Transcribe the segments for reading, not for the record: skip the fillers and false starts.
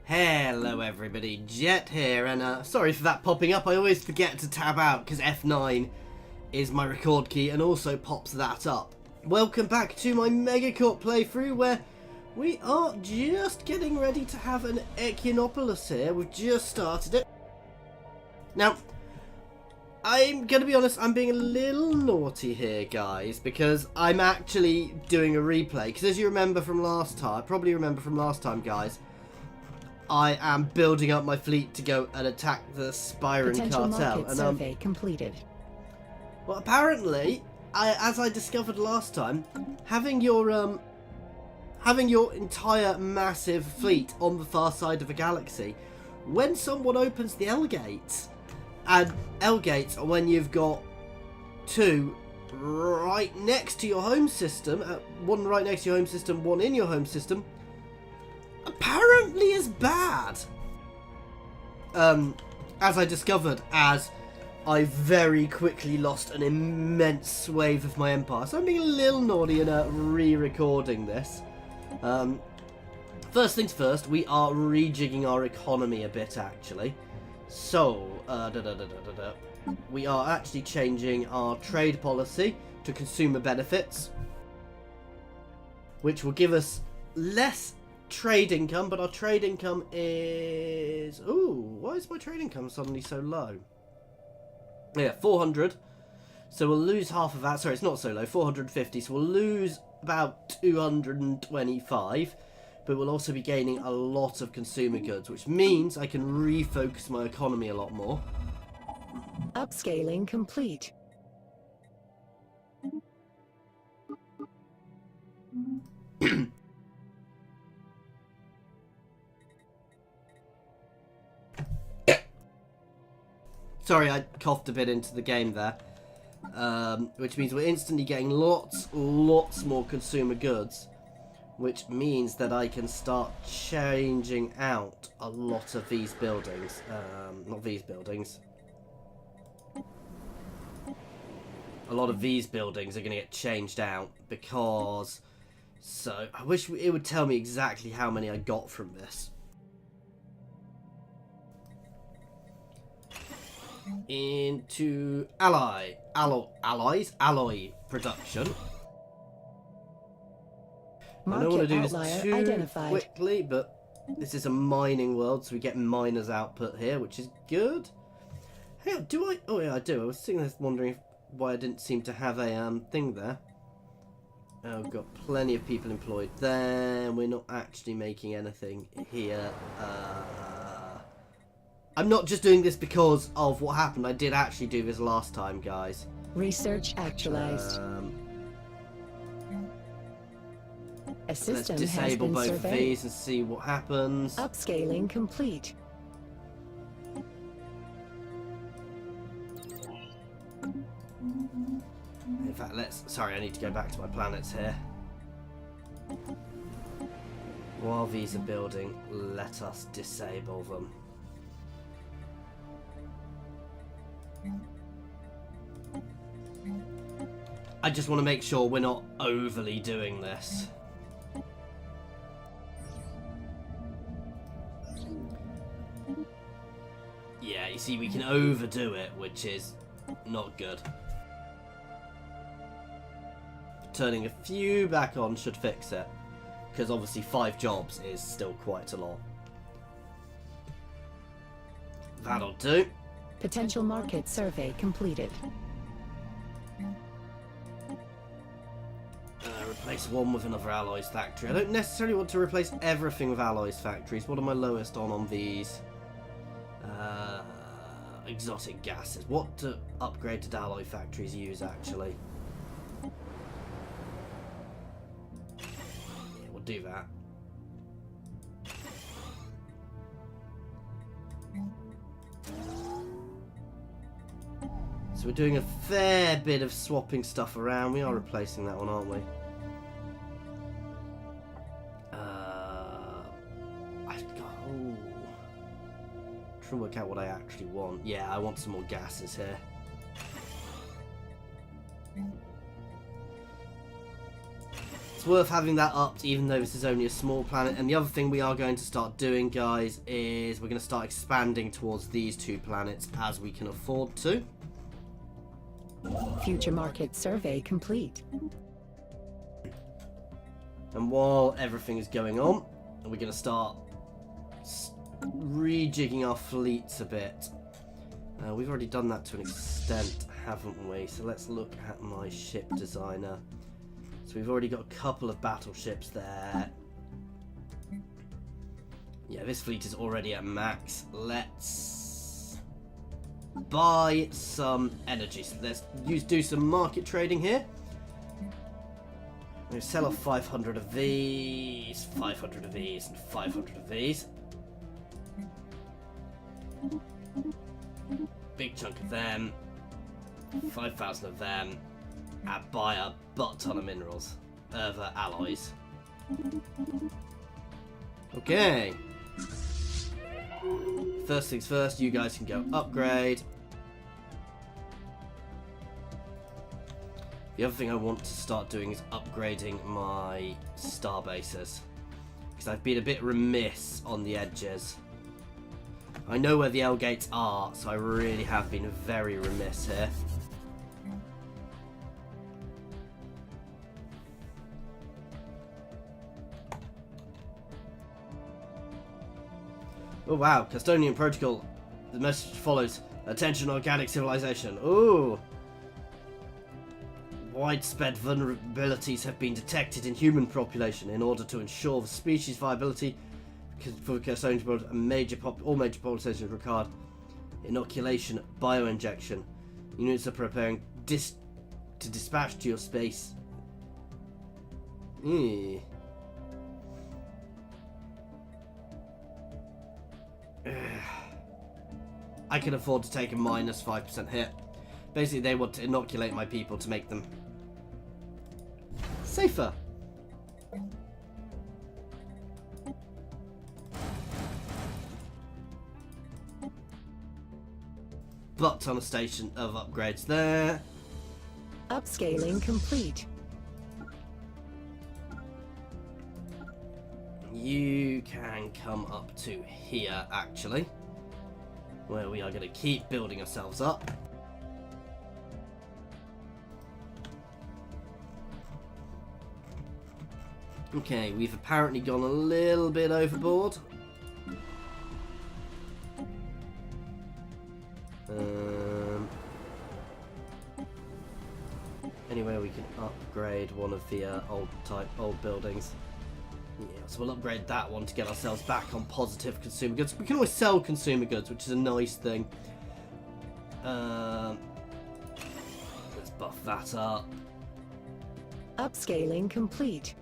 Hello everybody, Jet here, and sorry for that popping up. I always forget to tab out because F9 is my record key and also pops that up. Welcome back to my MegaCorp playthrough where we are just getting ready to have an Ecumenopolis here. We've just started it. Now, I'm going to be honest, I'm being a little naughty here, guys, because I'm actually doing a replay. Because as you remember from last time, probably remember from last time, guys, I am building up my fleet to go and attack the Spyron Potential cartel. market survey completed. Well, apparently, as I discovered last time, having your entire massive fleet on the far side of a galaxy, when someone opens the L gates, and L gates are when you've got two right next to your home system, one right next to your home system, one in your home system, apparently is bad. As I discovered, as I very quickly lost an immense swathe of my empire. So I'm being a little naughty and re-recording this. First things first, we are rejigging our economy a bit, actually. So, we are actually changing our trade policy to consumer benefits, which will give us less trade income, but our trade income is... Ooh, why is my trade income suddenly so low? Yeah, 400. So we'll lose half of that. Sorry, it's not so low, 450. So we'll lose about 225. But we'll also be gaining a lot of consumer goods, which means I can refocus my economy a lot more. Upscaling complete. Sorry, I coughed a bit into the game there. Which means we're instantly getting lots more consumer goods. Which means that I can start changing out a lot of these buildings. Not these buildings. A lot of these buildings are going to get changed out because... So, I wish it would tell me exactly how many I got from this. Into alloy production. I don't want to do this too quickly, but this is a mining world, so we get miners output here, which is good. Hey, do I? Oh yeah, I do. I was sitting there wondering why I didn't seem to have a thing there. Oh, we've got plenty of people employed there. We're not actually making anything here. I'm not just doing this because of what happened. I did actually do this last time, guys. Research actualized. A system Let's disable both surveyed. of these and see what happens. Upscaling complete. In fact, sorry, I need to go back to my planets here. While these are building, let us disable them. I just want to make sure we're not overly doing this. Yeah, you see, we can overdo it, which is not good. Turning a few back on should fix it, because obviously 5 jobs is still quite a lot. That'll do. Potential market survey completed. Replace one with another alloys factory. I don't necessarily want to replace everything with alloys factories. What am I lowest on these? Exotic gases. What do upgraded alloy factories use, actually? Yeah, we'll do that. So we're doing a fair bit of swapping stuff around. We are replacing that one, aren't we? Trying to work out what I actually want. Yeah, I want some more gases here. Let's it's worth having that upped, even though this is only a small planet. And the other thing we are going to start doing, guys, is we're going to start expanding towards these 2 planets as we can afford to. Future market survey complete. And while everything is going on, we're going to start rejigging our fleets a bit. We've already done that to an extent, haven't we? So let's look at my ship designer. So we've already got a couple of battleships there. Yeah, this fleet is already at max. Let's buy some energy. So let's do some market trading here. We're going to sell off 500 of these, 500 of these, and 500 of these. Big chunk of them. 5,000 of them. And buy a butt ton of minerals. The alloys. Okay. First things first, you guys can go upgrade. The other thing I want to start doing is upgrading my star bases, because I've been a bit remiss on the edges. I know where the L gates are, so I really have been very remiss here. Oh wow, Custodian Protocol. The message follows. Attention organic civilization. Ooh. Widespread vulnerabilities have been detected in human population. In order to ensure the species viability for custodian protocol, all major populations require inoculation bioinjection. Units are preparing to dispatch to your space. I can afford to take a minus 5% hit. Basically, they want to inoculate my people to make them safer. But on a station of upgrades there. Upscaling complete. You can come up to here, actually, where we are going to keep building ourselves up. Okay, we've apparently gone a little bit overboard. Anyway, we can upgrade one of the old buildings. Yeah, so we'll upgrade that one to get ourselves back on positive consumer goods. We can always sell consumer goods, which is a nice thing. Let's buff that up. Upscaling complete.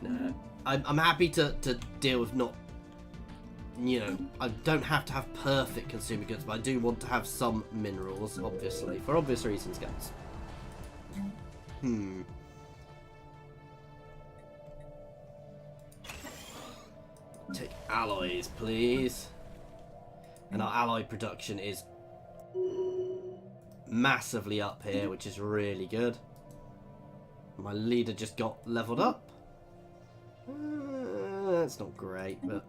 No, I'm happy to deal with not, you know, I don't have to have perfect consumer goods, but I do want to have some minerals, obviously, for obvious reasons, guys. Take alloys, please. And our alloy production is massively up here, which is really good. My leader just got leveled up. That's not great, but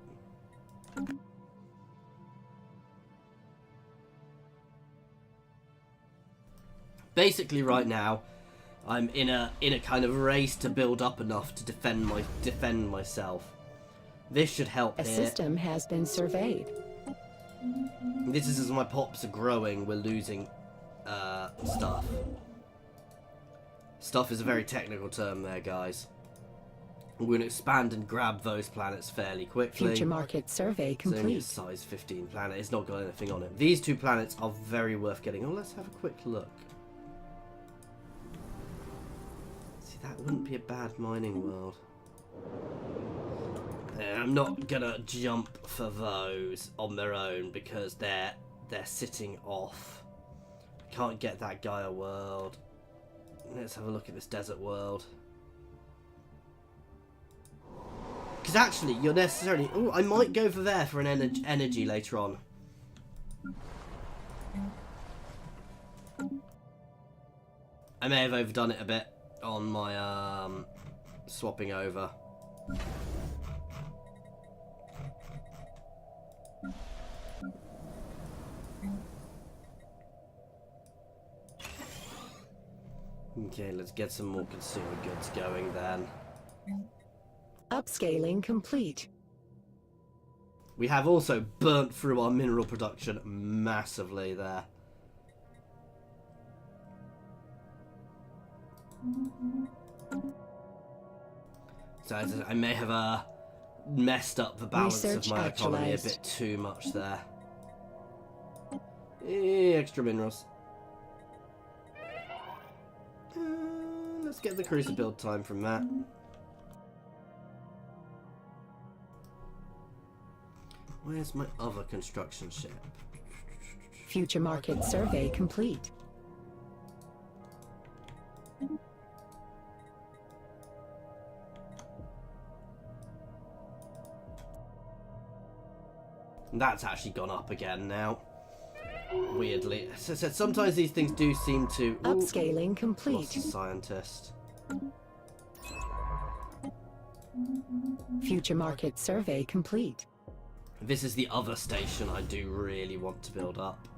basically right now I'm in a kind of race to build up enough to defend myself. This should help A here. system has been surveyed. This is as my pops are growing, we're losing stuff. Stuff is a very technical term there, guys. We're going to expand and grab those planets fairly quickly. Future market survey It's only a complete. size 15 planet. It's not got anything on it. These 2 planets are very worth getting. Oh, let's have a quick look. See, that wouldn't be a bad mining world. I'm not gonna jump for those on their own because they're sitting off. Can't get that Gaia world. Let's have a look at this desert world. Because actually, you're necessarily... Oh, I might go for there for an energy later on. I may have overdone it a bit on my swapping over. Okay, let's get some more consumer goods going then. Upscaling complete. We have also burnt through our mineral production massively there. So I may have messed up the balance of my economy a bit too much there. Extra minerals. Let's get the cruiser build time from that. Where's my other construction ship? Future market survey complete. That's actually gone up again now. Weirdly. So sometimes these things do seem to... Ooh, upscaling complete. Lost a scientist. Future market survey complete. This is the other station I do really want to build up.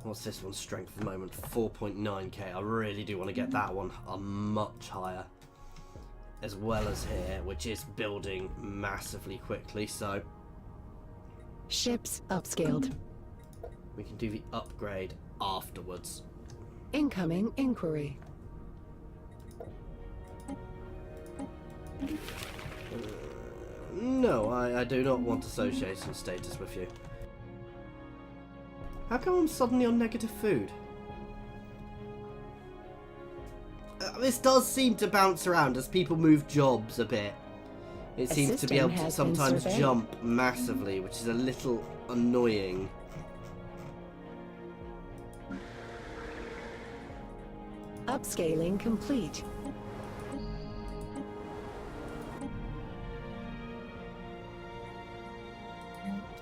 What's this one's strength at the moment? 4.9k. I really do want to get that one much higher. As well as here, which is building massively quickly, so... Ships upscaled. We can do the upgrade afterwards. Incoming inquiry. No, I do not want association status with you. How come I'm suddenly on negative food? This does seem to bounce around as people move jobs a bit. It seems to be able to sometimes jump massively, which is a little annoying. Upscaling complete.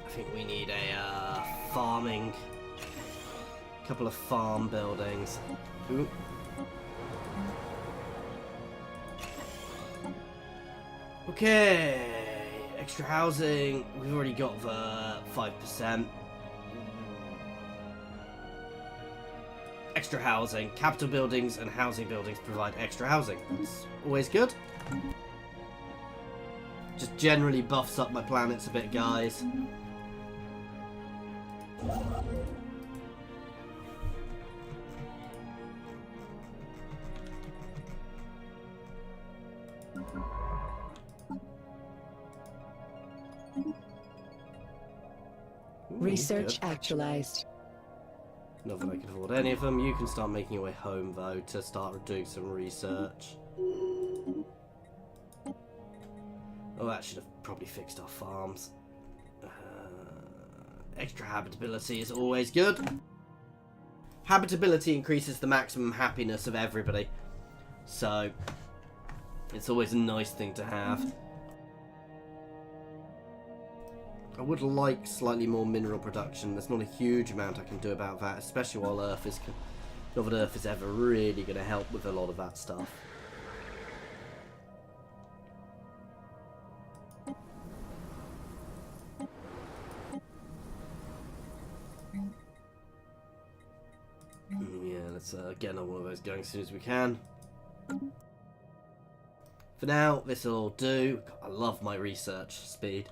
I think we need a farming, couple of farm buildings. Ooh. Okay, extra housing. We've already got the 5%. Extra housing. Capital buildings and housing buildings provide extra housing. That's always good. Just generally buffs up my planets a bit, guys. Research actualized. Not that I can afford any of them. You can start making your way home, though, to start doing some research. Oh, that should have probably fixed our farms. Extra habitability is always good. Habitability increases the maximum happiness of everybody. So, it's always a nice thing to have. I would like slightly more mineral production. There's not a huge amount I can do about that, especially while Earth is... Not that Earth is ever really going to help with a lot of that stuff. Yeah, let's get another one of those going as soon as we can. For now, this will all do. I love my research speed.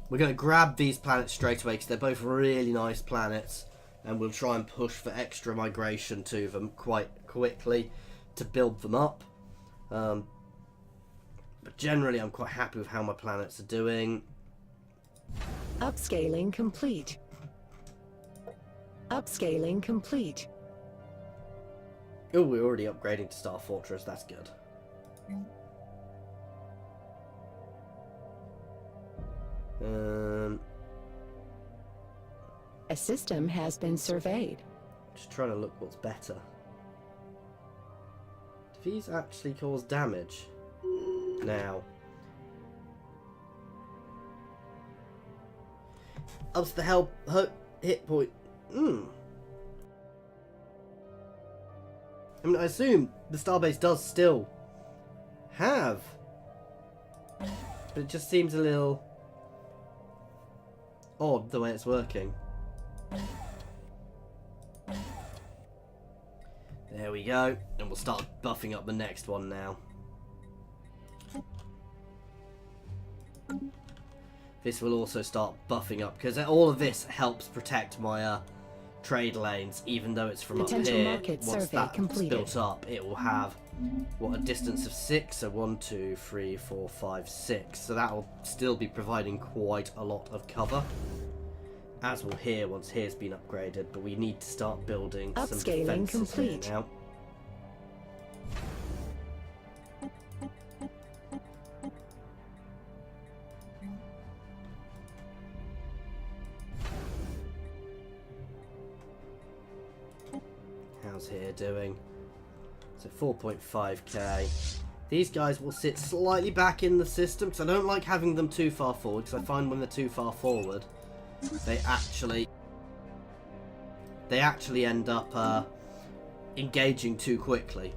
We're going to grab these planets straight away because they're both really nice planets, and we'll try and push for extra migration to them quite quickly to build them up. But generally I'm quite happy with how my planets are doing. Upscaling complete. Upscaling complete. Oh, we're already upgrading to Star Fortress, that's good. A system has been surveyed. Just trying to look what's better. Do these actually cause damage? Now. Ups the hit point. I mean, I assume the starbase does still have, but it just seems a little odd the way it's working. There we go, and we'll start buffing up the next one now. This will also start buffing up, because all of this helps protect my trade lanes, even though it's from up Potential here. market Once survey that's completed. built up, it will have, what, a distance of 6, so 1, 2, 3, 4, 5, 6. So that will still be providing quite a lot of cover, as will here once here's been upgraded, but we need to start building some Upscaling defences complete. here now. How's here doing? So 4.5k. These guys will sit slightly back in the system, because I don't like having them too far forward, because I find when they're too far forward, they actually end up engaging too quickly.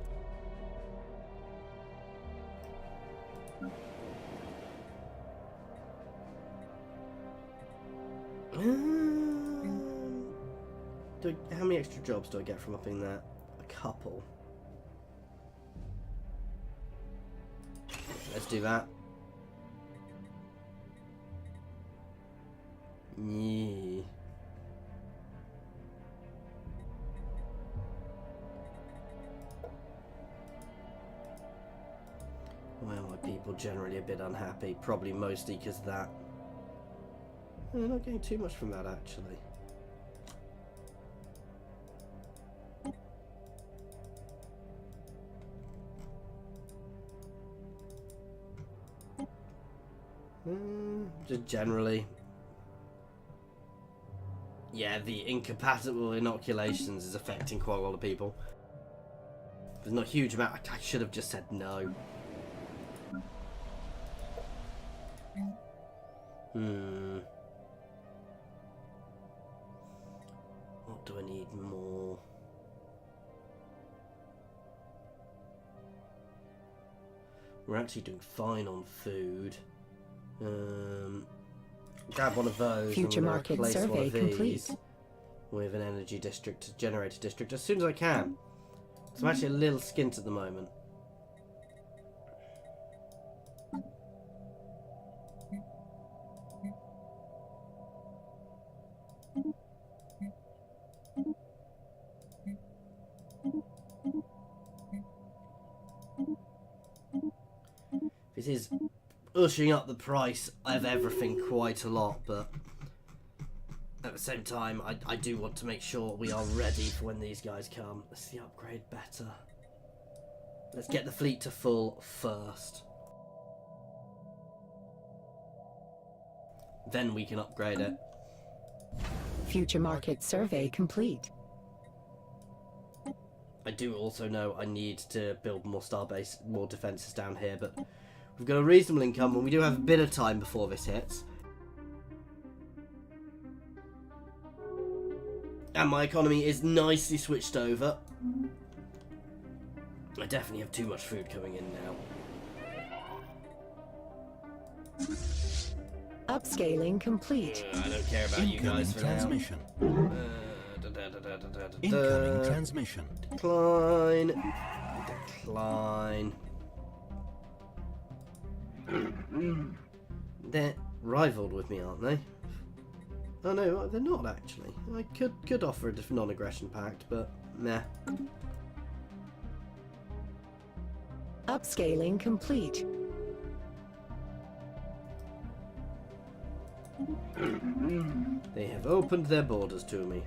How many extra jobs do I get from upping that? A couple. Let's do that. Yeah. Why are my people generally a bit unhappy? Probably mostly because of that. I'm not getting too much from that, actually. Just generally. Yeah, the incompatible inoculations is affecting quite a lot of people. There's not a huge amount. I should have just said no. What do I need more? We're actually doing fine on food. Grab one of those. Future market survey complete. With an energy district, generator district, as soon as I can. So I'm actually a little skint at the moment. This is ushering up the price of everything quite a lot, but at the same time, I do want to make sure we are ready for when these guys come. Let's see, upgrade better. Let's get the fleet to full first. Then we can upgrade it. Future market survey complete. I do also know I need to build more starbase, more defences down here, but we've got a reasonable income and we do have a bit of time before this hits. And my economy is nicely switched over. I definitely have too much food coming in now. Upscaling complete. I don't care about you guys for transmission. now. Incoming transmission. Decline. Decline. They're rivaled with me, aren't they? Oh no, they're not actually. I could offer a non-aggression pact, but nah. Upscaling complete. They have opened their borders to me.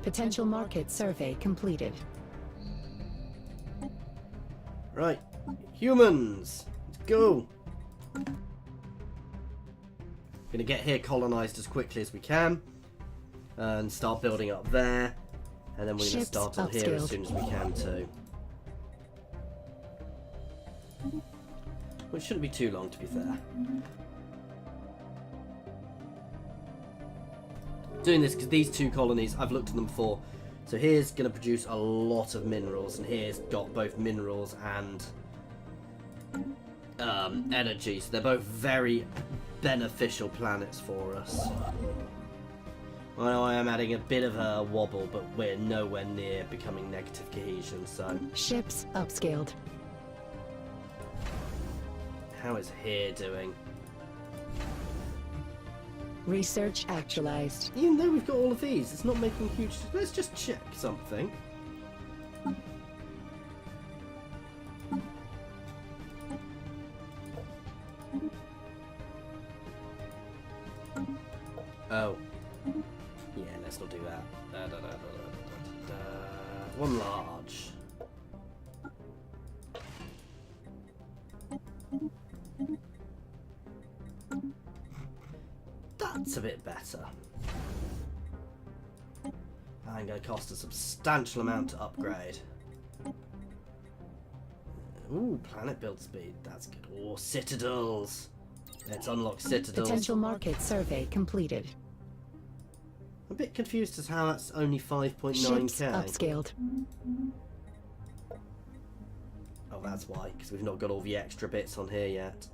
Potential market survey completed. Right, humans, let's go. Gonna get here colonised as quickly as we can. And start building up there. And then we're going to start on here as soon as we can too. Well, it shouldn't be too long, to be fair. Doing this because these two colonies, I've looked at them before. So here's going to produce a lot of minerals, and here's got both minerals and energy. So they're both very beneficial planets for us. I know I am adding a bit of a wobble, but we're nowhere near becoming negative cohesion, so... Ships upscaled. How is here doing? Research actualized. Even though we've got all of these, it's not making huge... Let's just check something. Oh. Yeah, let's not do that. One large. That's a bit better. And going to cost a substantial amount to upgrade. Ooh, planet build speed. That's good. Oh, citadels. Let's unlock citadels. Potential market survey completed. I'm a bit confused as to how that's only 5.9k. Ships upscaled. Oh, that's why, because we've not got all the extra bits on here yet.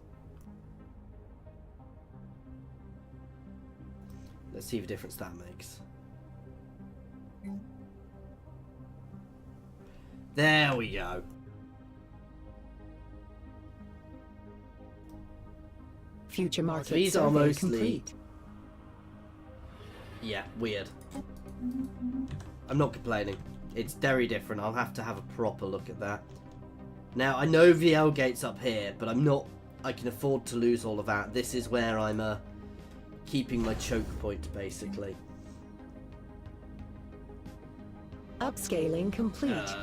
Let's see the difference that makes. There we go. Future market These are survey mostly... complete. Yeah, weird. I'm not complaining. It's very different. I'll have to have a proper look at that. Now, I know VL gate's up here, but I'm not... I can afford to lose all of that. This is where I'm keeping my choke point, basically. Upscaling complete.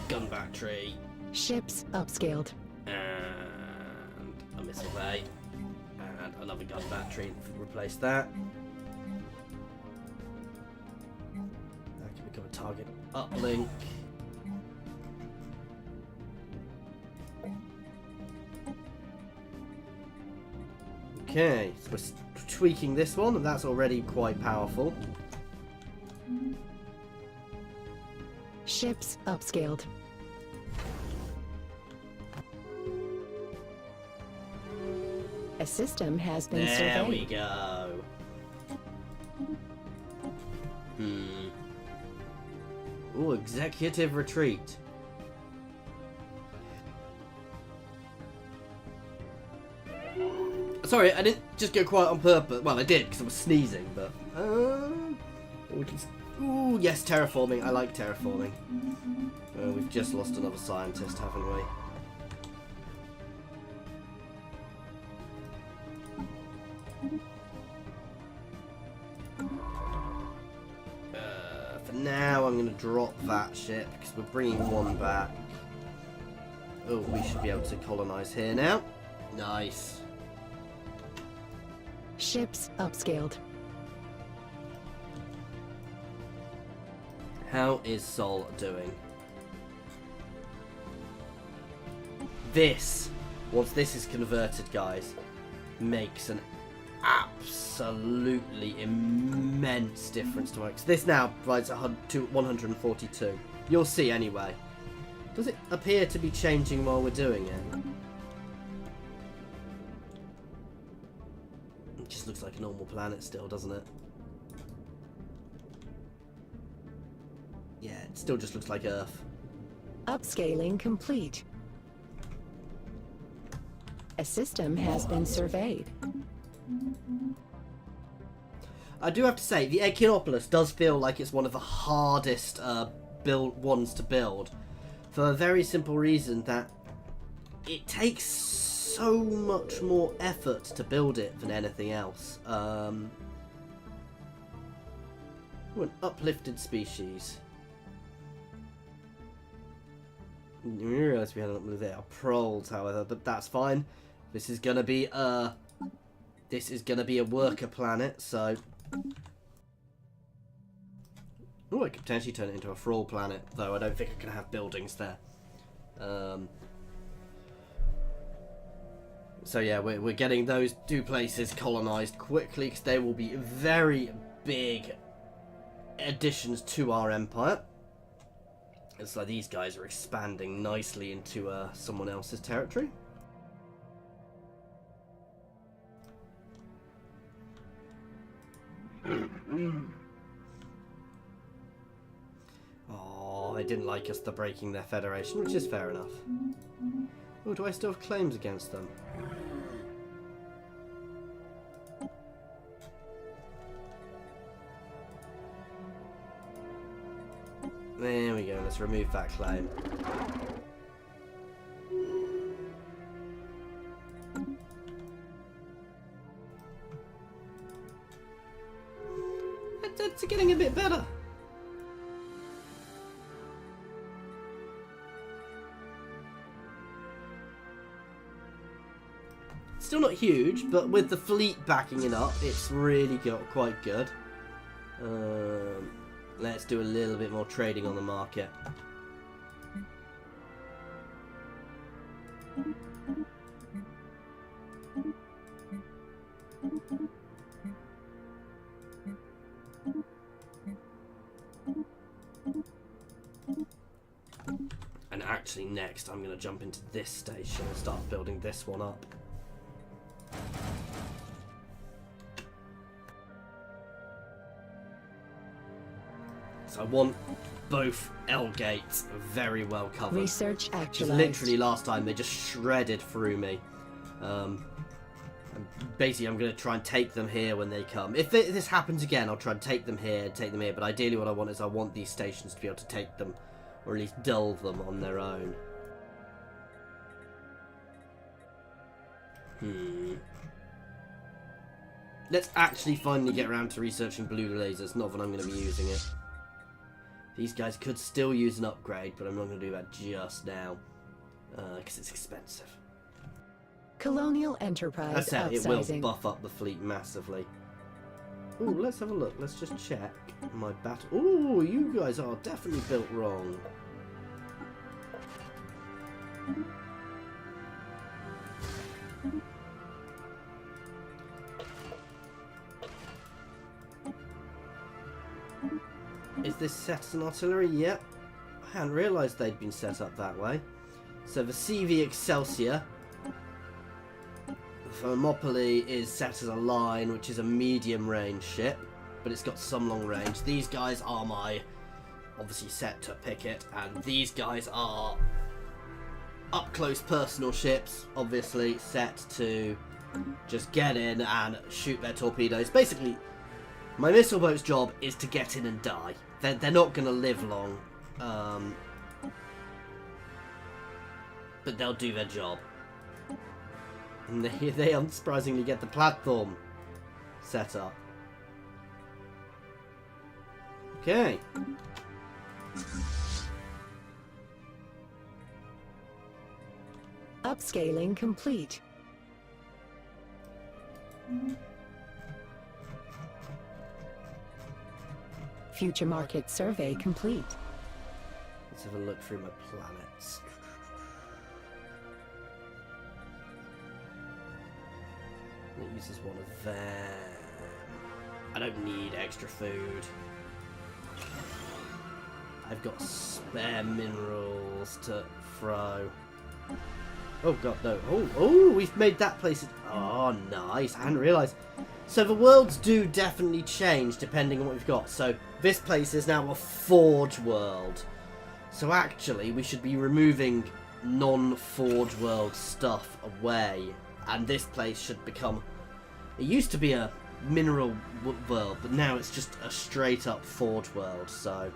Gun battery. Ships upscaled. And a missile bay. And another gun battery. Replace that. That can become a target uplink. Okay, so we're tweaking this one, and that's already quite powerful. Ships upscaled. A system has been surveyed. There we go. Ooh, executive retreat. Sorry, I didn't just go quiet on purpose. Well, I did because I was sneezing, but... Ooh, yes, terraforming. I like terraforming. We've just lost another scientist, haven't we? For now, I'm going to drop that ship because we're bringing one back. Oh, we should be able to colonise here now. Nice. Ships upscaled. How is Sol doing? This, once this is converted, guys, makes an absolutely immense difference to us. This now provides 142. You'll see anyway. Does it appear to be changing while we're doing it? It just looks like a normal planet still, doesn't it? Yeah, it still just looks like Earth. Upscaling complete. A system has been surveyed. I do have to say, the Ecumenopolis does feel like it's one of the hardest ones to build. For a very simple reason that it takes so much more effort to build it than anything else. We're an uplifted species. I didn't realise we had an uplifted there. Proles, however, but that's fine. This is gonna be This is going to be a worker planet, so... Oh, I could potentially turn it into a fraud planet, though I don't think I can have buildings there. So yeah, we're getting those two places colonised quickly, because they will be very big additions to our empire. It's like these guys are expanding nicely into someone else's territory. Oh, they didn't like us for breaking their federation, which is fair enough. Oh, do I still have claims against them? There we go, let's remove that claim. It's getting a bit better. Still not huge, but with the fleet backing it up, it's really got quite good. Let's do a little bit more trading on the market. And actually next I'm going to jump into this station and start building this one up. So I want both L gates very well covered. Research actualized. Just literally last time they just shredded through me. Basically I'm going to try and take them here when they come. If this happens again, I'll try and take them here, but ideally what I want is I want these stations to be able to take them, or at least dull them on their own. Let's actually finally get around to researching blue lasers, not that I'm going to be using it. These guys could still use an upgrade, but I'm not going to do that just now, because it's expensive. Colonial Enterprise That's it, it upsizing. will buff up the fleet massively. Ooh, let's have a look. Let's just check my battle. Ooh, you guys are definitely built wrong. Is this set as an artillery? Yep. I hadn't realised they'd been set up that way. So the CV Excelsior. The Ecumenopolis is set as a line, which is a medium range ship, but it's got some long range. These guys are my, obviously set to picket, and these guys are up close personal ships, obviously set to just get in and shoot their torpedoes. Basically, my missile boat's job is to get in and die. They're not going to live long, but they'll do their job. And they unsurprisingly get the platform set up. Okay. Upscaling complete. Future market survey complete. Let's have a look through my planets. It uses one of them. I don't need extra food. I've got spare minerals to throw. Oh god, no. Oh, we've made that place. Oh, nice. I hadn't realised. So the worlds do definitely change depending on what we've got. So this place is now a forge world. So actually, we should be removing non-forge world stuff away. And this place should become... It used to be a mineral world, but now it's just a straight up forge world, so...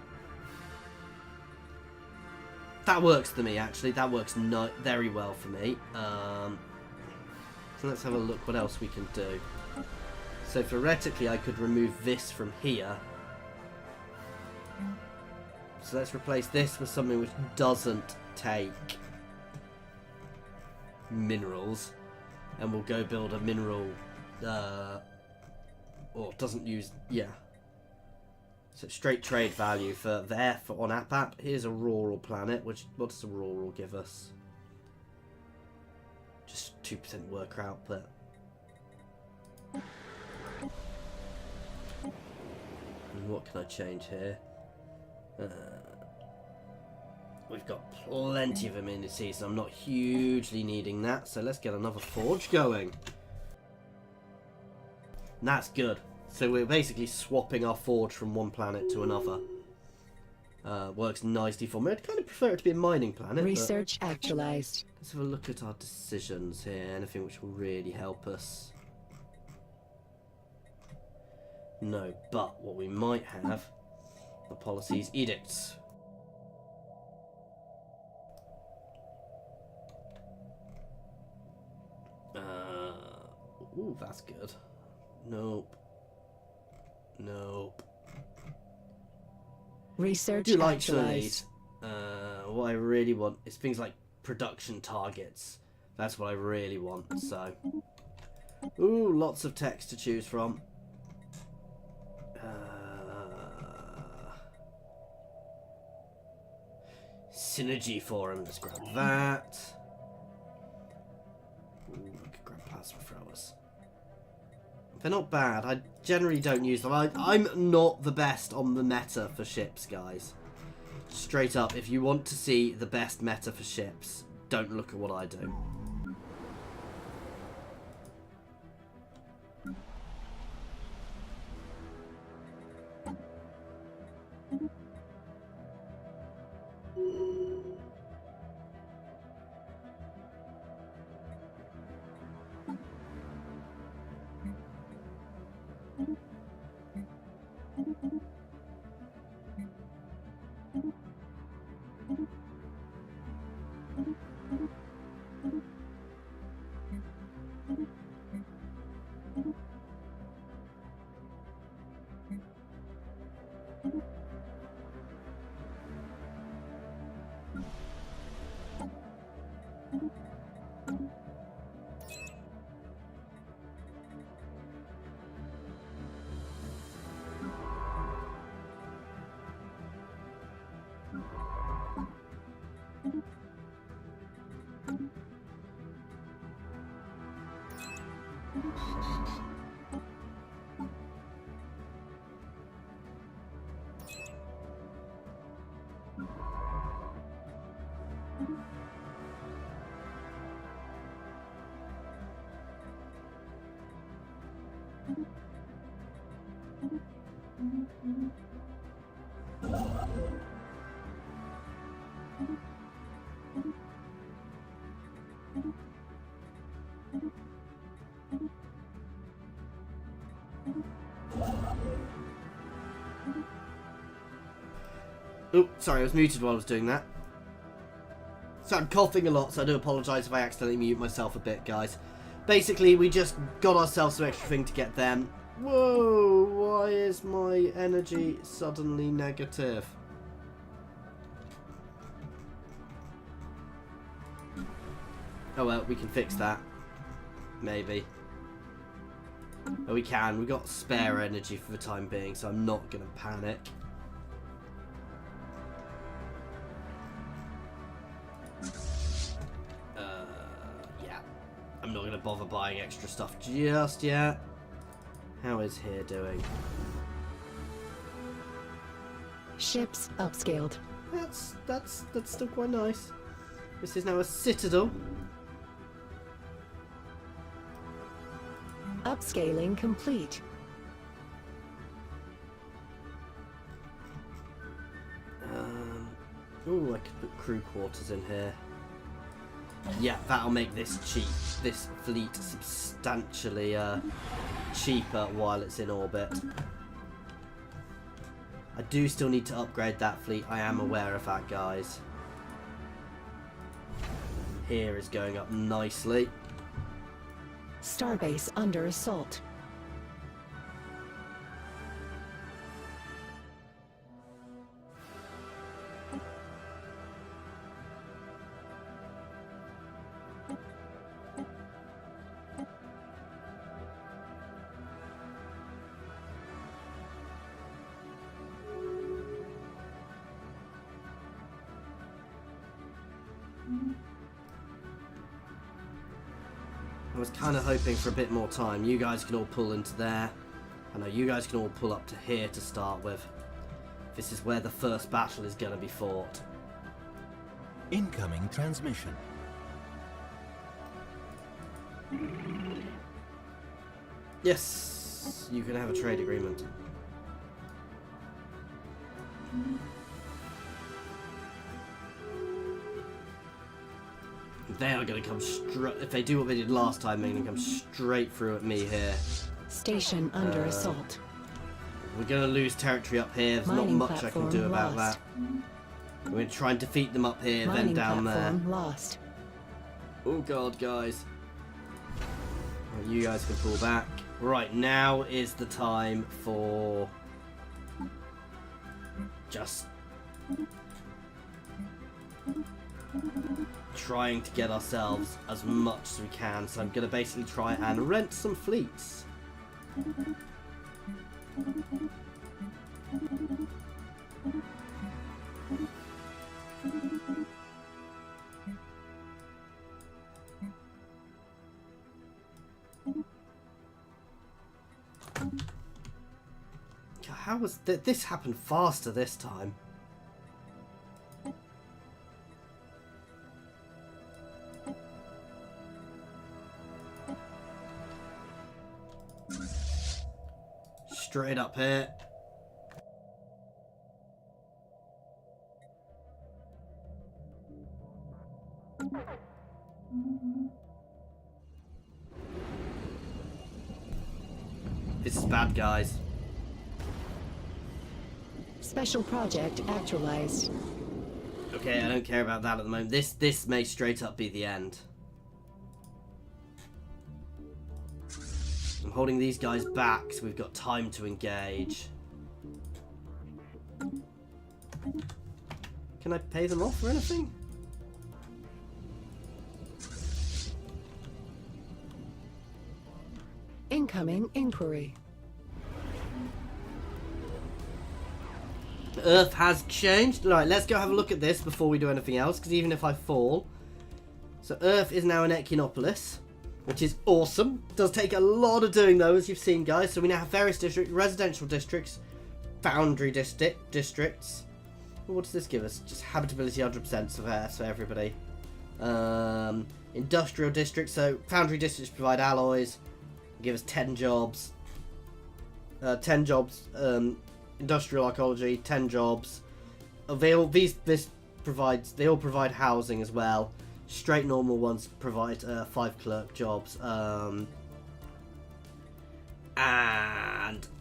That works for me, actually. That works very well for me. So let's have a look what else we can do. So theoretically, I could remove this from here. So let's replace this with something which doesn't take minerals. And we'll go build a mineral or doesn't use, yeah. So straight trade value for there for on app. Here's a rural planet. Which what does a rural give us? Just 2% worker output. And what can I change here? We've got plenty of amenities, so I'm not hugely needing that. So let's get another forge going. And that's good. So we're basically swapping our forge from one planet to another. Works nicely for me. I'd kind of prefer it to be a mining planet. Research actualized. Let's have a look at our decisions here. Anything which will really help us. No, but what we might have, the policies edicts. Ooh, that's good. Nope. Nope. Research I do like actualized. what I really want is things like production targets. That's what I really want. So, ooh, lots of text to choose from. Synergy forum. Let's grab that. Ooh, we could grab plasma throwers. They're not bad. I generally don't use them. I'm not the best on the meta for ships, guys. Straight up, if you want to see the best meta for ships, don't look at what I do. Oh, sorry, I was muted while I was doing that. So I'm coughing a lot, so I do apologise if I accidentally mute myself a bit, guys. Basically, we just got ourselves some extra thing to get them. Whoa, why is my energy suddenly negative? Oh well, we can fix that. Maybe. Oh, we can. We've got spare energy for the time being, so I'm not going to panic. Yeah. I'm not going to bother buying extra stuff just yet. How is here doing? Ships upscaled. That's still quite nice. This is now a citadel. Upscaling complete. Ooh, I could put crew quarters in here. Yeah, that'll make this fleet substantially cheaper while it's in orbit. I do still need to upgrade that fleet. I am aware of that, guys. Here is going up nicely. Starbase under assault. I was kind of hoping for a bit more time. You guys can all pull into there. I know you guys can all pull up to here to start with. This is where the first battle is going to be fought. Incoming transmission. Yes, you can have a trade agreement. They are going to come straight. If they do what they did last time, they're going to come straight through at me here. Station under assault. We're going to lose territory up here. There's Mining not much I can do about lost. that. We're going to try and defeat them up here, Mining then down there. platform lost. Oh god, guys. Right, you guys can pull back. Right, now is the time for just trying to get ourselves as much as we can. So I'm going to basically try and rent some fleets. How was this happened faster this time? Straight up here. This is bad, guys. Special project actualized. Okay, I don't care about that at the moment. This may straight up be the end. I'm holding these guys back so we've got time to engage. Can I pay them off or anything? Incoming inquiry. Earth has changed. Right, let's go have a look at this before we do anything else, because even if I fall... So Earth is now an Ecumenopolis, which is awesome. It does take a lot of doing though, as you've seen, guys. So we now have various districts, residential districts, foundry districts. What does this give us? Just habitability 100% for everybody. Industrial districts. So foundry districts provide alloys, give us 10 jobs. 10 jobs. Industrial archaeology, 10 jobs. They all provide housing as well. Straight normal ones provide 5 clerk jobs. And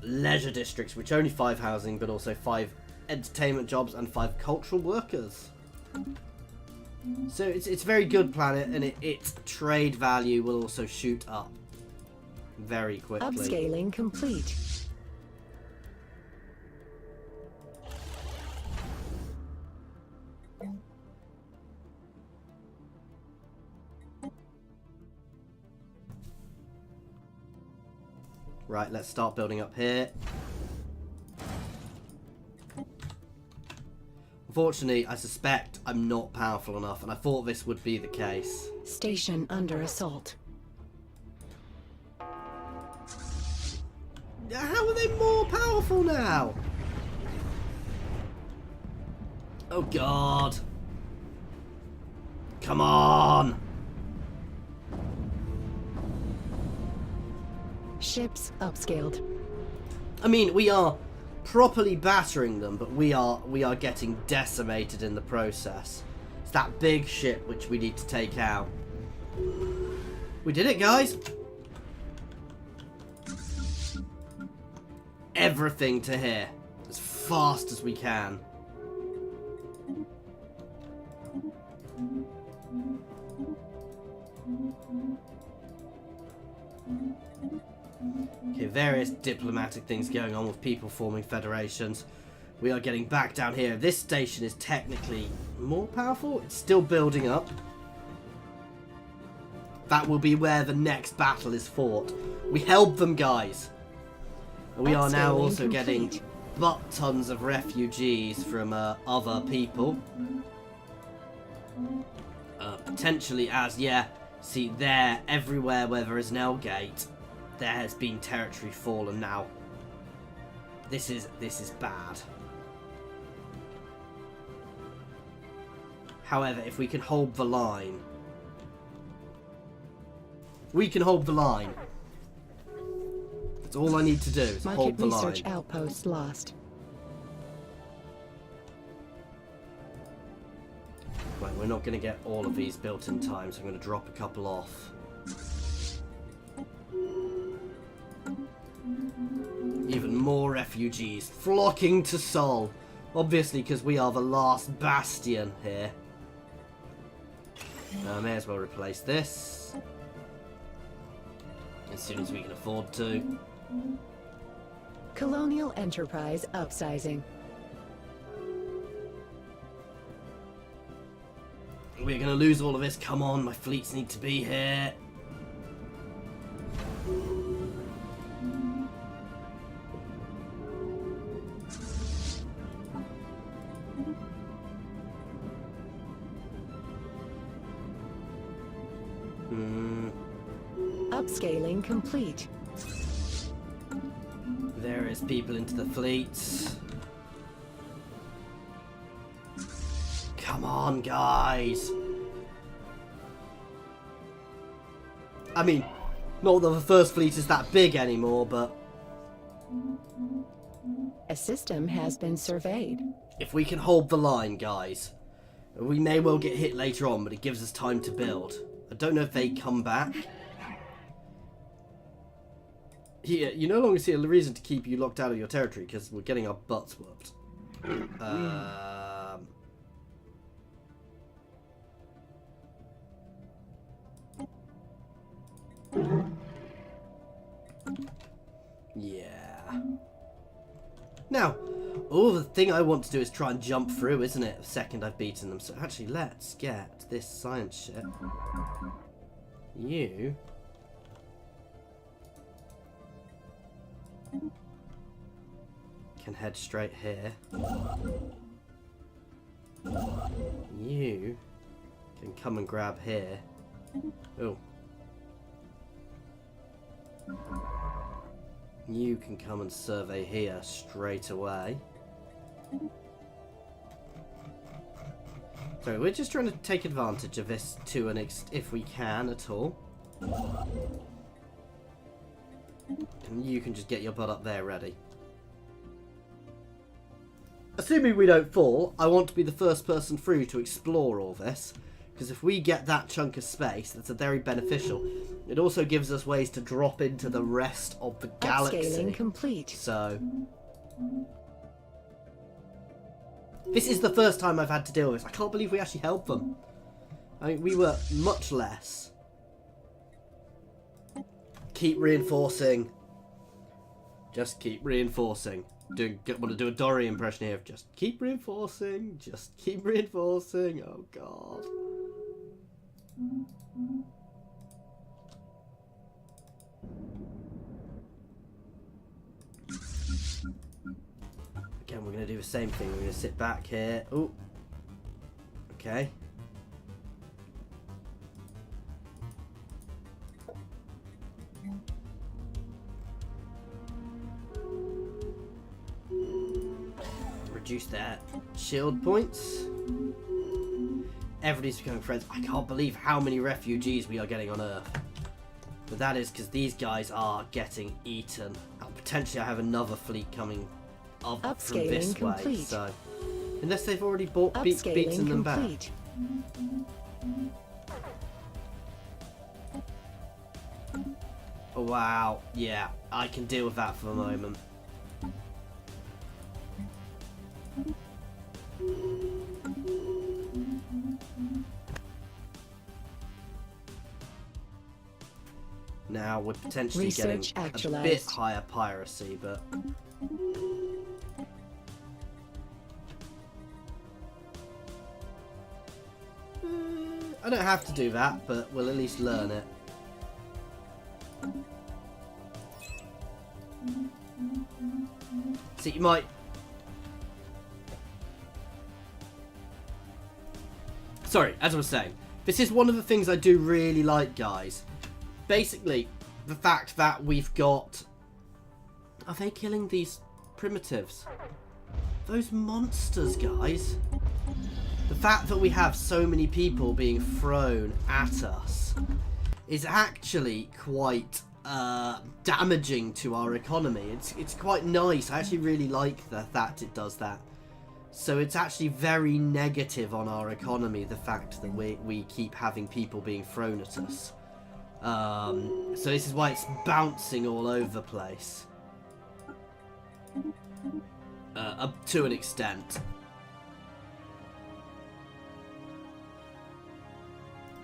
leisure districts, which are only 5 housing, but also 5 entertainment jobs and 5 cultural workers. So it's a very good planet, and its trade value will also shoot up very quickly. Upscaling complete. Right, let's start building up here. Unfortunately, I suspect I'm not powerful enough, and I thought this would be the case. Station under assault. How are they more powerful now? Oh god. Come on! Ships upscaled. I mean, we are properly battering them, but we are getting decimated in the process. It's that big ship which we need to take out. We did it, guys! Everything to here. As fast as we can. Okay, various diplomatic things going on with people forming federations. We are getting back down here. This station is technically more powerful. It's still building up. That will be where the next battle is fought. We held them, guys. And we are now also getting butt tons of refugees from other people. Potentially as, yeah, see there, everywhere where there is an L gate, there has been territory fallen now. This is bad. However, if we can hold the line, That's all I need to do is hold the line. Market research outpost lost. Right, we're not going to get all of these built in time, so I'm going to drop a couple off. Even more refugees flocking to Sol. Obviously, because we are the last bastion here. I may as well replace this as soon as we can afford to. Colonial Enterprise upsizing. We're going to lose all of this. Come on, my fleets need to be here. Upscaling complete. Various people into the fleets. Come on, guys. I mean, not that the first fleet is that big anymore, but A system has been surveyed. if we can hold the line, guys, we may well get hit later on, but it gives us time to build. I don't know if they come back. Here, you no longer see a reason to keep you locked out of your territory because we're getting our butts whooped. Yeah. Now, the thing I want to do is try and jump through, isn't it? The second I've beaten them. So actually, let's get this science ship. You can head straight here. You can come and grab here. Oh. You can come and survey here straight away. So we're just trying to take advantage of this to an if we can at all. And you can just get your butt up there ready. Assuming we don't fall, I want to be the first person through to explore all this. Because if we get that chunk of space, that's a very beneficial. It also gives us ways to drop into the rest of the galaxy. Upscaling complete. So this is the first time I've had to deal with this. I can't believe we actually helped them. I mean, we were much less. Keep reinforcing. Just keep reinforcing. Want to do a Dory impression here. Just keep reinforcing. Just keep reinforcing. Oh, God. Again, we're going to do the same thing. We're going to sit back here. Oh. Okay. Reduce their shield points. Everybody's becoming friends. I can't believe how many refugees we are getting on Earth. But that is because these guys are getting eaten. And potentially I have another fleet coming up from this complete. way. So, unless they've already beaten them back. Oh, wow. Yeah, I can deal with that for the moment. Now we're potentially getting a bit higher piracy, but I don't have to do that, but we'll at least learn it. So you might... Sorry, as I was saying, This is one of the things I do really like, guys. Basically, the fact that we've got... Are they killing these primitives? Those monsters, guys. The fact that we have so many people being thrown at us is actually quite damaging to our economy. It's quite nice. I actually really like the fact it does that. So it's actually very negative on our economy, the fact that we keep having people being thrown at us. So this is why it's bouncing all over the place. Up to an extent.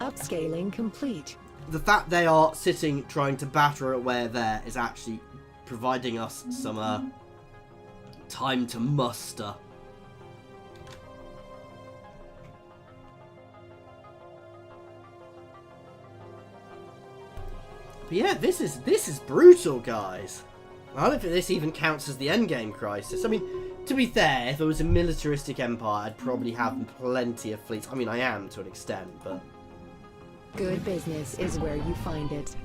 Upscaling complete. The fact they are sitting trying to batter at where there is actually providing us some time to muster. But yeah, this is brutal, guys. I don't think this even counts as the endgame crisis. I mean, to be fair, if it was a militaristic empire, I'd probably have plenty of fleets. I mean, I am to an extent, but... Good business is where you find it.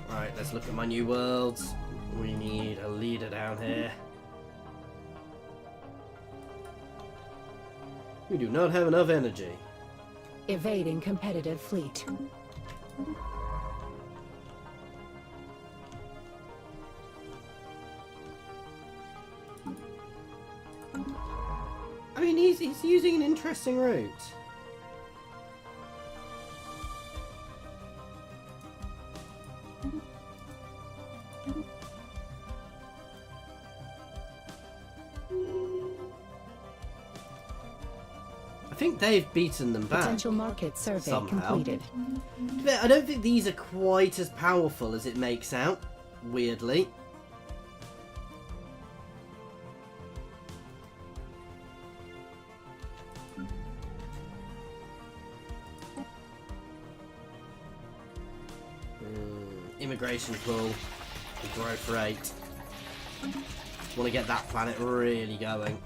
Right, let's look at my new worlds. We need a leader down here. We do not have enough energy. Evading competitive fleet. I mean, he's using an interesting route. I think they've beaten them back. Potential market survey somehow. completed. But I don't think these are quite as powerful as it makes out, weirdly. Immigration pool, the growth rate. Want to get that planet really going.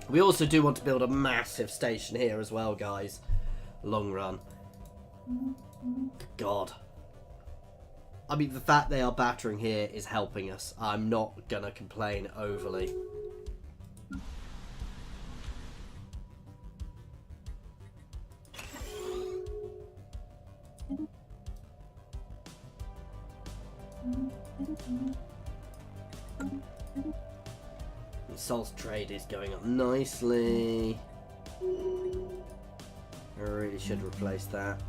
We also do want to build a massive station here as well, guys. Long run. God. I mean, the fact they are battering here is helping us. I'm not gonna complain overly. Salt's trade is going up nicely. I really should replace that.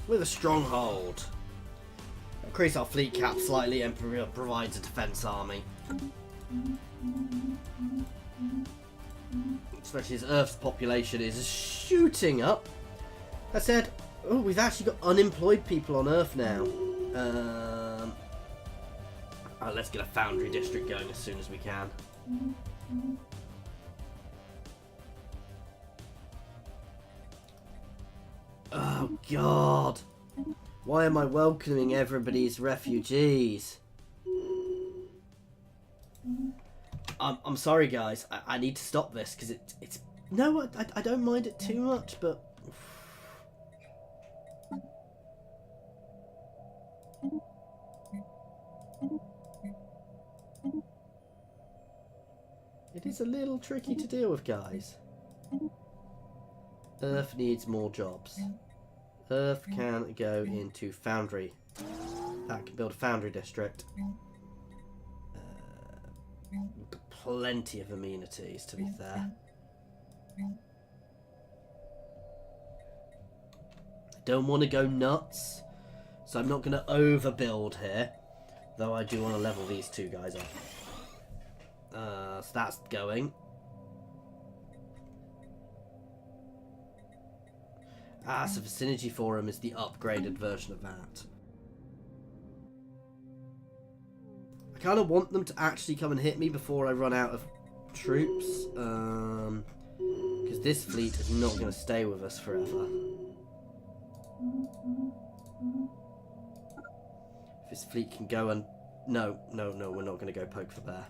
With a stronghold. Increase our fleet cap slightly and provides a defense army. Especially as Earth's population is shooting up. That said, oh, we've actually got unemployed people on Earth now. Let's get a foundry district going as soon as we can. Oh God! Why am I welcoming everybody's refugees? I'm sorry, guys. I need to stop this because it's no, I don't mind it too much, but. It is a little tricky to deal with, guys. Earth needs more jobs. Earth can go into foundry. That can build a foundry district. Plenty of amenities, to be fair. I don't want to go nuts, so I'm not going to overbuild here. Though I do want to level these two guys up. So that's going. So the Synergy Forum is the upgraded version of that. I kind of want them to actually come and hit me before I run out of troops. Because this fleet is not going to stay with us forever. If this fleet can go and... No, we're not going to go poke the bear.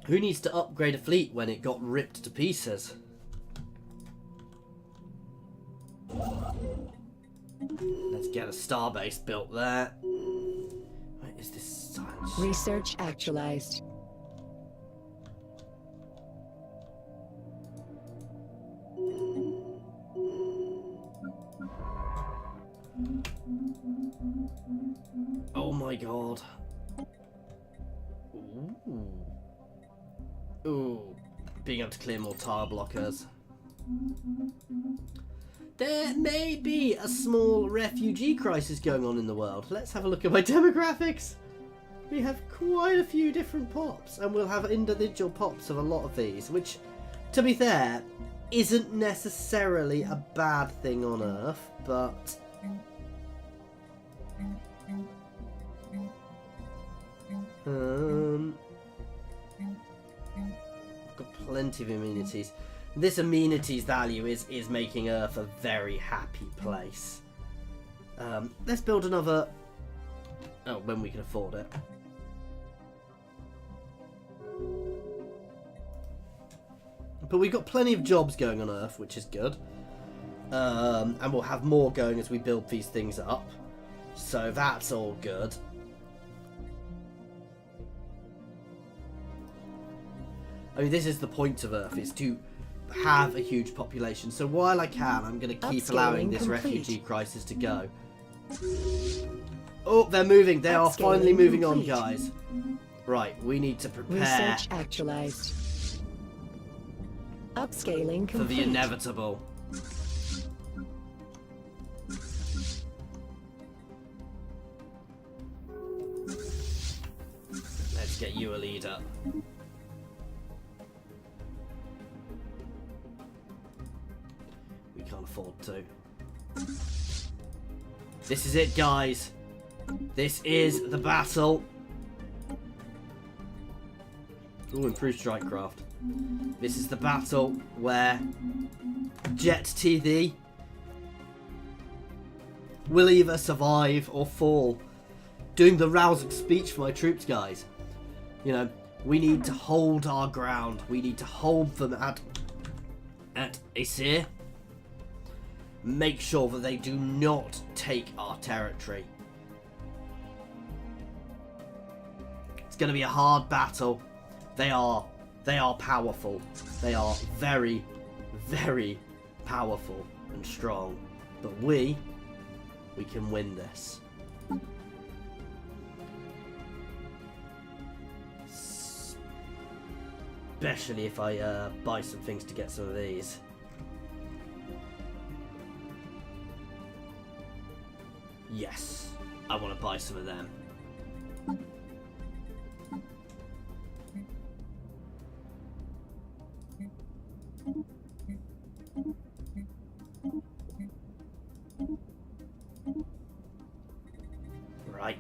Who needs to upgrade a fleet when it got ripped to pieces? Let's get a starbase built there. Where is this science? Research actualized. Oh my god. Ooh. Being able to clear more tile blockers. There may be a small refugee crisis going on in the world. Let's have a look at my demographics. We have quite a few different pops, and we'll have individual pops of a lot of these, which, to be fair, isn't necessarily a bad thing on Earth, but... I've got plenty of amenities. This amenities value is making Earth a very happy place. Let's build another... Oh, when we can afford it. But we've got plenty of jobs going on Earth, which is good. And we'll have more going as we build these things up. So that's all good. I mean, this is the point of Earth, is to have a huge population. So while I can, I'm going to keep allowing this refugee crisis to go. Oh, they're moving. They are finally moving on, guys. Right, we need to prepare Research actualized. Upscaling complete. for the inevitable. Let's get you a leader. We can't afford to. This is it, guys. This is the battle. Ooh, improved strike craft. This is the battle where Jet TV will either survive or fall. Doing the rousing speech for my troops, guys. You know, we need to hold our ground. We need to hold them at Usher. Make sure that they do not take our territory. It's going to be a hard battle. They are powerful. They are very, very powerful and strong. But we can win this. Especially if I buy some things to get some of these. Yes, I want to buy some of them. Right.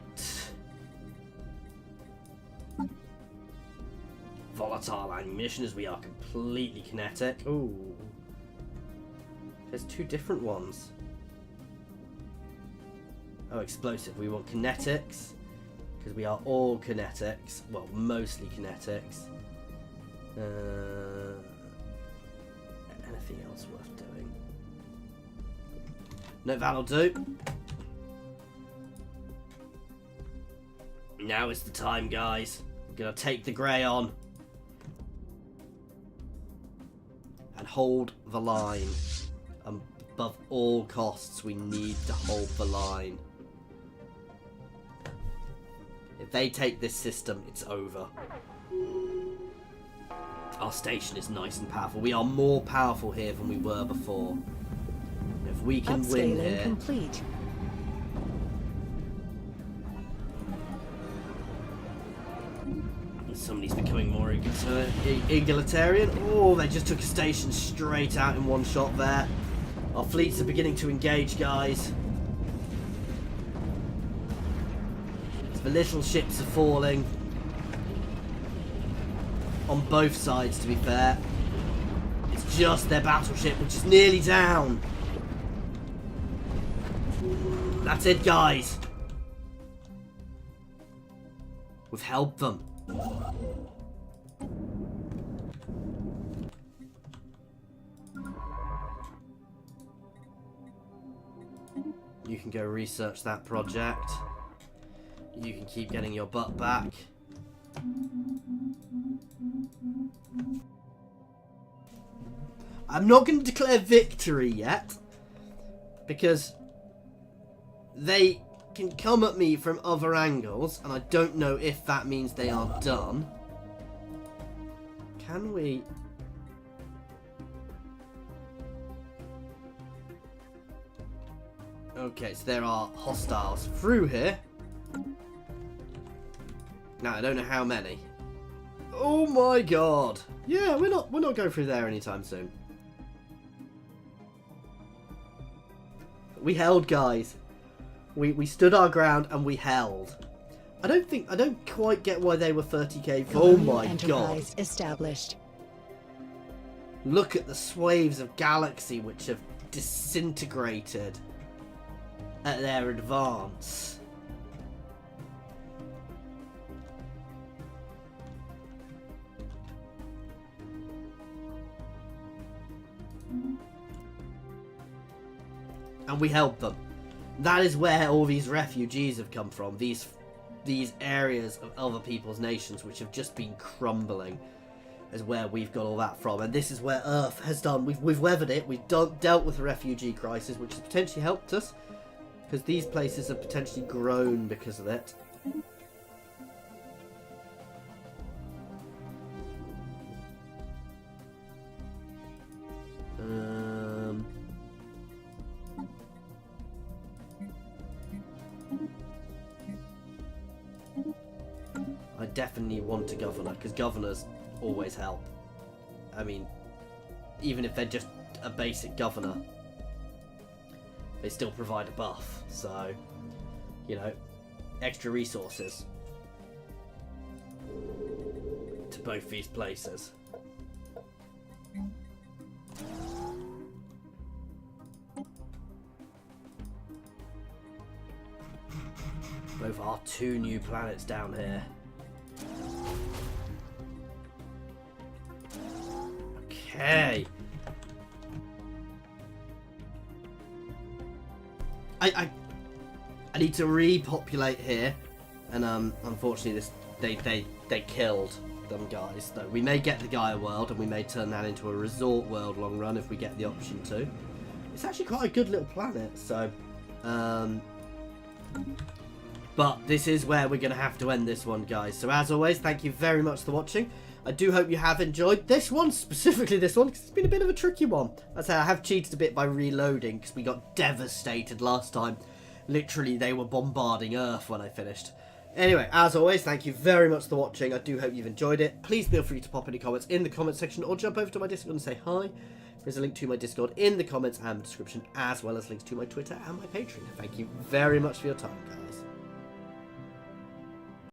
Volatile ammunition, as we are completely kinetic. Ooh. There's two different ones. Oh, explosive. We want kinetics, because we are all kinetics. Well, mostly kinetics. Anything else worth doing? No, that'll do. Now is the time, guys. We're gonna take the grey on and hold the line. Above all costs, we need to hold the line. If they take this system, it's over. Our station is nice and powerful. We are more powerful here than we were before. If we can win here... complete. Somebody's becoming more egalitarian. Oh, they just took a station straight out in one shot there. Our fleets are beginning to engage, guys. The little ships are falling. On both sides, to be fair. It's just their battleship, which is nearly down. That's it, guys. We've helped them. You can go research that project. You can keep getting your butt back. I'm not going to declare victory yet, because they can come at me from other angles, and I don't know if that means they are done. Can we... Okay, so there are hostiles through here. Now, I don't know how many. Oh my god. Yeah, we're not going through there anytime soon. We held, guys. We stood our ground and we held. I don't quite get why they were 30k. Oh my god. Established. Look at the swathes of galaxy which have disintegrated at their advance. And we helped them. That is where all these refugees have come from. These areas of other people's nations which have just been crumbling is where we've got all that from. And this is where Earth has done. We've weathered it. We've dealt with the refugee crisis, which has potentially helped us, because these places have potentially grown because of it. I definitely want a governor, because governors always help. I mean, even if they're just a basic governor, they still provide a buff. So, you know, extra resources to both these places. Both are 2 new planets down here. Okay. I need to repopulate here, and unfortunately they killed them guys. Though we may get the Gaia world, and we may turn that into a resort world long run if we get the option to. It's actually quite a good little planet, so but this is where we're going to have to end this one, guys. So as always, thank you very much for watching. I do hope you have enjoyed this one, specifically this one, because it's been a bit of a tricky one. As I say, I have cheated a bit by reloading, because we got devastated last time. Literally, they were bombarding Earth when I finished. Anyway, as always, thank you very much for watching. I do hope you've enjoyed it. Please feel free to pop any comments in the comment section, or jump over to my Discord and say hi. There's a link to my Discord in the comments and description, as well as links to my Twitter and my Patreon. Thank you very much for your time, guys.